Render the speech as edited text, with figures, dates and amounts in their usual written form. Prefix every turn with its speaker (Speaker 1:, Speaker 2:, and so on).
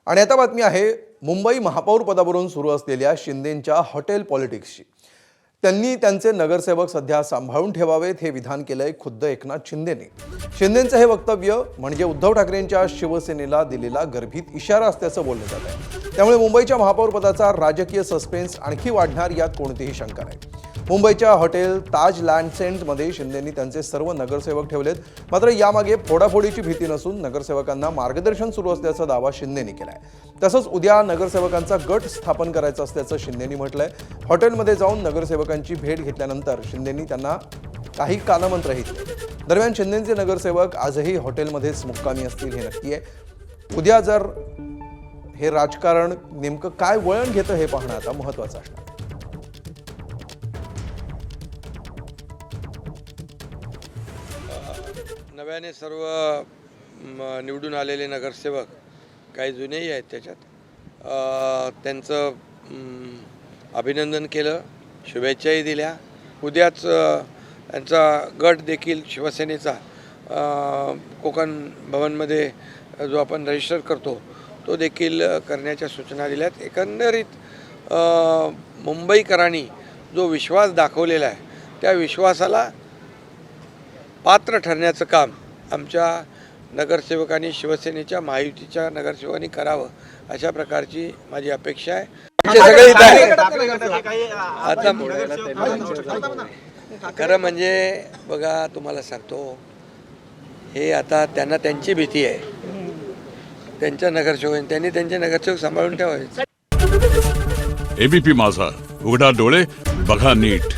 Speaker 1: आणि आता बातमी आहे मुंबई महापौर पदावरून सुरू असलेल्या शिंदेंच्या हॉटेल पॉलिटिक्सची। त्यांनी त्यांचे नगरसेवक सध्या सांभाळून ठेवावेत हे विधान केलंय खुद्द एकनाथ शिंदेंनी। शिंदेंचं हे वक्तव्य म्हणजे उद्धव ठाकरेंच्या शिवसेनेला दिलेला गर्भित इशारा असल्याचं बोललं जात आहे। त्यामुळे मुंबईच्या महापौर पदाचा राजकीय सस्पेन्स आणखी वाढणार यात कोणतीही शंका नाही। मुंबईच्या हॉटेल ताज लँडसेंडमध्ये शिंदेंनी त्यांचे सर्व नगरसेवक ठेवलेत। मात्र यामागे फोडाफोडीची भीती नसून नगरसेवकांना मार्गदर्शन सुरू असल्याचा दावा शिंदेंनी केलाय। तसंच उद्या नगरसेवकांचा गट स्थापन करायचा असल्याचं शिंदेंनी म्हटलंय। हॉटेलमध्ये जाऊन नगरसेवकांची भेट घेतल्यानंतर शिंदेंनी त्यांना काही कानमंत्रही दिले। दरम्यान शिंदेंचे नगरसेवक आजही हॉटेलमध्येच मुक्कामी असतील हे नक्की आहे। उद्या जर हे राजकारण नेमकं काय वळण घेतं हे पाहणं आता महत्त्वाचं असणार।
Speaker 2: नव्याने सर्व निवडून आलेले नगरसेवक काही जुनेही आहेत त्याच्यात त्यांचं अभिनंदन केलं, शुभेच्छाही दिल्या। उद्याच त्यांचा गट देखील शिवसेनेचा कोकण भवनमध्ये जो आपण रजिस्टर करतो तो देखील करण्याच्या सूचना दिल्यात। एकंदरीत मुंबईकरांनी जो विश्वास दाखवलेला आहे त्या विश्वासाला पात्र ठरण्याचं काम आमच्या नगरसेवकांनी शिवसेनेच्या महायुतीच्या नगरसेवकांनी करावं अशा प्रकारची माझी अपेक्षा आहे। सगळे इथं आहे। आता खरं म्हणजे बघा तुम्हाला सांगतो हे आता त्यांना त्यांची भीती आहे, त्यांच्या नगरसेवकांनी त्यांनी त्यांचे नगरसेवक सांभाळून ठेवावे।
Speaker 3: एबीपी माझा, उघडा डोळे बघा नीट।